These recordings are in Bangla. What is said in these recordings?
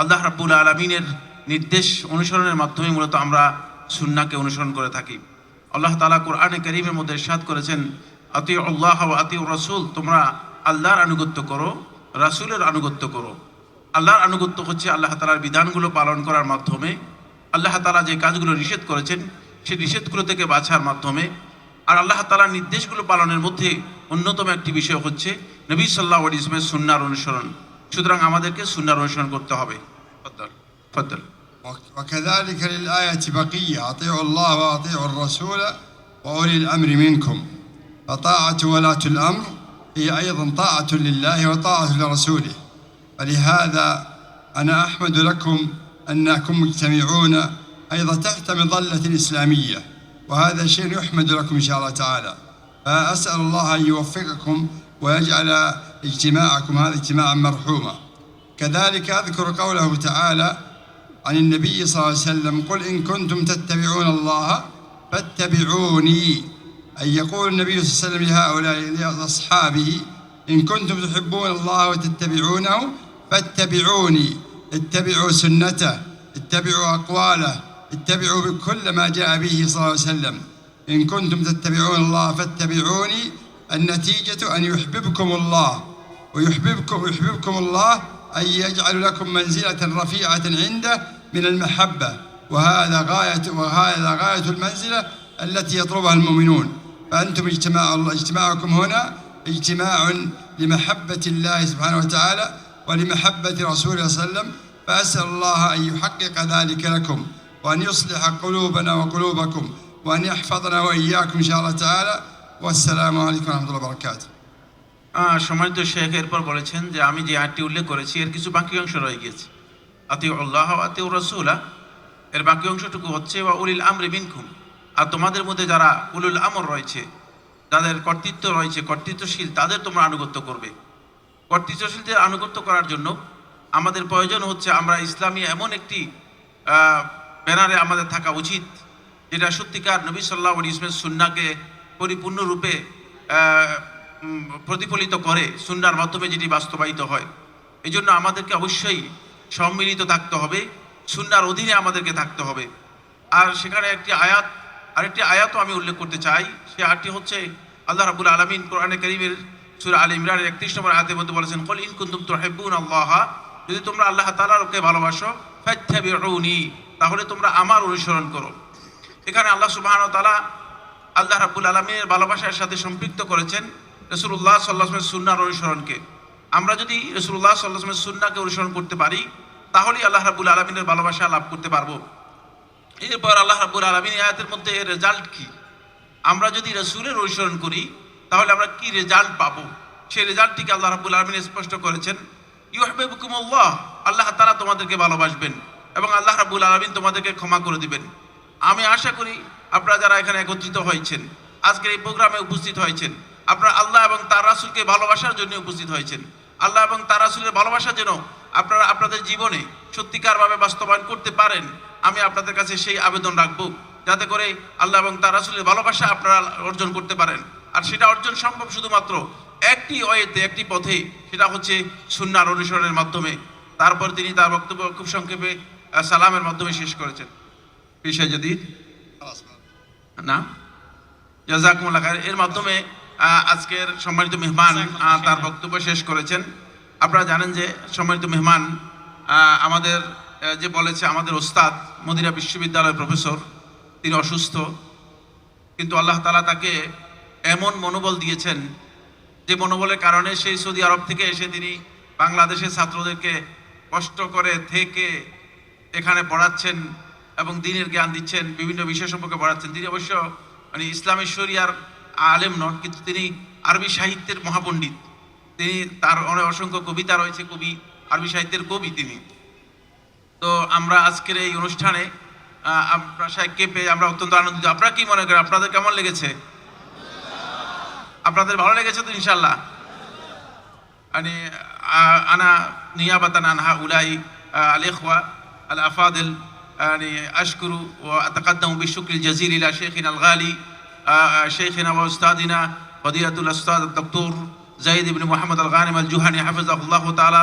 আল্লাহ রাব্বুল আলামিনের নির্দেশ অনুসরণের মাধ্যমে মূলত আমরা সুন্নাহকে অনুসরণ করে থাকি। আল্লাহ তাআলা কোরআনে কারীমের মধ্যে ইরশাদ করেছেন, আতিউল্লাহ ওয়া আতিউর রাসূল, তোমরা আল্লাহর আনুগত্য করো, রাসূলের আনুগত্য করো। আল্লাহর আনুগত্য হচ্ছে আল্লাহ তাআলার বিধানগুলো পালন করার মাধ্যমে, আল্লাহ তাআলা যে কাজগুলো নিষেধ করেছেন সেই নিষেধগুলো থেকে বাঁচার মাধ্যমে। আর আল্লাহ তাআলার নির্দেশগুলো পালনের মধ্যে অন্যতম একটি বিষয় হচ্ছে নবী সাল্লাল্লাহু আলাইহি ওয়াসাল্লামের সুন্নাহর অনুসরণ। সুতরাং আমাদেরকে সুন্নাহর অনুসরণ করতে হবে। تفضل. وكذلك للآية بقية: أطيعوا الله وأطيعوا الرسول وأولي الأمر منكم. فطاعة ولاة الأمر هي أيضا طاعة لله وطاعة لرسوله. فلهذا أنا أحمد لكم أنكم مجتمعون أيضا تحت مظلة إسلامية، وهذا شيء يحمد لكم إن شاء الله تعالى. فأسأل الله أن يوفقكم ويجعل اجتماعكم هذا اجتماعا مرحوما. كذلك أذكر قوله تعالى عن النبي صلى الله عليه وسلم: قل إن كنتم تتبعون الله فاتبعوني. أي يقول النبي صلى الله عليه وسلم لهؤلاء لأصحابه: إن كنتم تحبون الله وتتبعونه فاتبعوني. اتبعوا سنته، اتبعوا أقواله، اتبعوا بكل ما جاء به صلى الله عليه وسلم. إن كنتم تتبعون الله فاتبعوني. النتيجة أن يحببكم الله، ويحببكم الله أن يجعل لكم منزلة رفيعة عنده من المحبة، وهذا غاية المنزلة التي يطلبها المؤمنون. فأنتم اجتماعكم هنا اجتماع لمحبة الله سبحانه وتعالى ولمحبة رسوله صلى الله عليه وسلم. فأسأل الله أن يحقق ذلك لكم، وأن يصلح قلوبنا وقلوبكم، وأن يحفظنا وإياكم إن شاء الله تعالى. والسلام عليكم ورحمة الله وبركاته. সম্মানিত শেখ এরপর বলেছেন যে আমি যে আয়াতটি উল্লেখ করেছি এর কিছু বাকি অংশ রয়ে গিয়েছে। আতিউল্লাহ ওয়া আতিউর রাসূলা, এর বাকি অংশটুকু হচ্ছে ওয়া উলিল আমরি মিনকুম। আর তোমাদের মধ্যে যারা উলুল আমর রয়েছে, যাদের কর্তৃত্ব রয়েছে, কর্তৃত্বশীল, তাদের তোমরা আনুগত্য করবে। কর্তৃত্বশীলদের আনুগত্য করার জন্য আমাদের প্রয়োজন হচ্ছে আমরা ইসলামী এমন একটি ব্যানারে আমাদের থাকা উচিত যেটা সত্যিকার নবী সাল্লাল্লাহু আলাইহি ওয়াসাল্লামের সুন্নাহকে পরিপূর্ণরূপে প্রতিফলিত করে, সুন্নাহর মাধ্যমে যেটি বাস্তবায়িত হয়। এই জন্য আমাদেরকে অবশ্যই সম্মিলিত থাকতে হবে, সুন্নাহর অধীনে আমাদেরকে থাকতে হবে। আর সেখানে আরেকটি আয়াতও আমি উল্লেখ করতে চাই। সেই আয়াতটি হচ্ছে আল্লাহ রাব্বুল আলামিন কোরআনে কারীমের সূরা আলে ইমরানের 31 নম্বর আয়াতের মধ্যে বলেছেন, কুল ইন কুনতুম তুহিব্বুনাল্লাহ, যদি তোমরা আল্লাহ তাআলাকে ভালোবাসো, ফাত্তাবিউনি, তাহলে তোমরা আমার অনুসরণ করো। এখানে আল্লাহ সুবহানাহু ওয়া তাআলা আল্লাহ রাব্বুল আলামিনের ভালোবাসার সাথে সম্পৃক্ত করেছেন রাসূলুল্লাহ সাল্লাল্লাহু আলাইহি ওয়াসাল্লামের সুন্নাহর অনুসরণকে। আমরা যদি রাসূলুল্লাহ সাল্লাল্লাহু আলাইহি ওয়াসাল্লামের সুন্নাহকে অনুসরণ করতে পারি তাহলেই আল্লাহ রাব্বুল আলামিনের ভালোবাসা লাভ করতে পারবো। এরপর আল্লাহ রাব্বুল আলামিন এই আয়াতের মধ্যে এর রেজাল্ট কি, আমরা যদি রাসূলের অনুসরণ করি তাহলে আমরা কি রেজাল্ট পাবো, সেই রেজাল্টটিকে আল্লাহ রাব্বুল আলামিন স্পষ্ট করেছেন। ইউহিব্বুকুমুল্লাহ, আল্লাহ তাআলা তোমাদেরকে ভালোবাসবেন এবং আল্লাহ রাব্বুল আলামিন তোমাদেরকে ক্ষমা করে দিবেন। আমি আশা করি আপনারা যারা এখানে একত্রিত হয়েছেন, আজকের এই প্রোগ্রামে উপস্থিত হয়েছেন, আপনারা আল্লাহ এবং তার রাসূলকে ভালোবাসার জন্য উপস্থিত হয়েছেন। আল্লাহ এবং তার রাসূলের ভালোবাসা যেন আপনারা আপনাদের জীবনে সত্যিকারভাবে বাস্তবায়ন করতে পারেন, আমি আপনাদের কাছে সেই আবেদন রাখবো, যাতে করে আল্লাহ এবং তার রাসূলের ভালোবাসা আপনারা অর্জন করতে পারেন। আর সেটা অর্জন সম্ভব শুধুমাত্র একটি ওয়েতে, একটি পথে, সেটা হচ্ছে সুন্নাহর অনুসরণের মাধ্যমে। তারপর তিনি তার বক্তব্য খুব সংক্ষেপে সালামের মাধ্যমে শেষ করেছেন। পেশা জাদিদ না, জাযাকুমুল্লাহ খাইর, এর মাধ্যমে আজকের সম্মানিত মেহমান তার বক্তব্য শেষ করেছেন। আপনারা জানেন যে সম্মানিত মেহমান আমাদের যে বলেছে, আমাদের ওস্তাদ মদিনা বিশ্ববিদ্যালয়ের প্রফেসর, তিনি অসুস্থ, কিন্তু আল্লাহ তাআলা তাকে এমন মনোবল দিয়েছেন যে মনোবলের কারণে সেই সৌদি আরব থেকে এসে তিনি বাংলাদেশের ছাত্রদেরকে কষ্ট করে থেকে এখানে পড়াচ্ছেন এবং দ্বীনের জ্ঞান দিচ্ছেন, বিভিন্ন বিষয় সম্পর্কে পড়াচ্ছেন। তিনি অবশ্য ইসলামী শরিয়ার আলেম নন, কিন্তু তিনি আরবি সাহিত্যের মহাপণ্ডিত। তিনি তার অনেক অসংখ্য কবিতা রয়েছে, কবি, আরবি সাহিত্যের কবি তিনি। তো আমরা আজকের এই অনুষ্ঠানে আপনার সাহেবকে পেয়ে আমরা অত্যন্ত আনন্দিত। আপনারা কি মনে করেন, আপনাদের কেমন লেগেছে? আপনাদের ভালো লেগেছে তো ইনশাআল্লাহ? আনা নিয়াবাতান আন হাউলাই আল ইখওয়া আল আফাদিল আশকুরু ওয়া আতাকাদ্দামু বিশুকরিল জাযীল ইলা শাইখিনা আল গালি শাইখিনা ওয়া উস্তাদিনা ফদিলাতুল উস্তাদ ডক্টর যায়েদ ইবনে মুহাম্মদ আল গানিম আল জুহানি হাফিজাহুল্লাহ তাআলা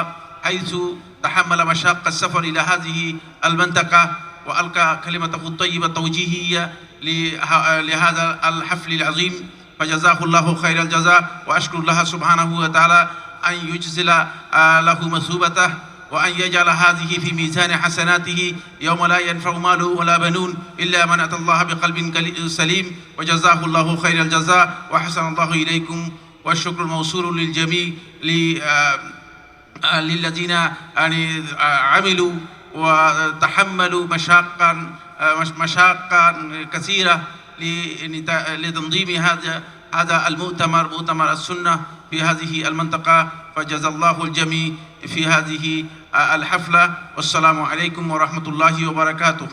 حيث تحمل مشاق السفر إلى هذه المنطقة وألقى كلمته الطيبة التوجيهية لهذا الحفل العظيم، فجزاه الله خير الجزاء، وأشكر الله سبحانه وتعالى أن يجزل له مثوبته، وأن يجعل هذه في ميزان حسناته يوم لا ينفع مال ولا بنون إلا من أتى الله بقلب سليم، وجزاه الله خير الجزاء وحسن الله إليكم، والشكر الموصول للجميع للذين يعني عملوا وتحملوا مشاقا كثيرة لتنظيم هذا المؤتمر، مؤتمر السنة في هذه المنطقة، فجزا الله الجميع في هذه الحفلة. والسلام عليكم ورحمة الله وبركاته.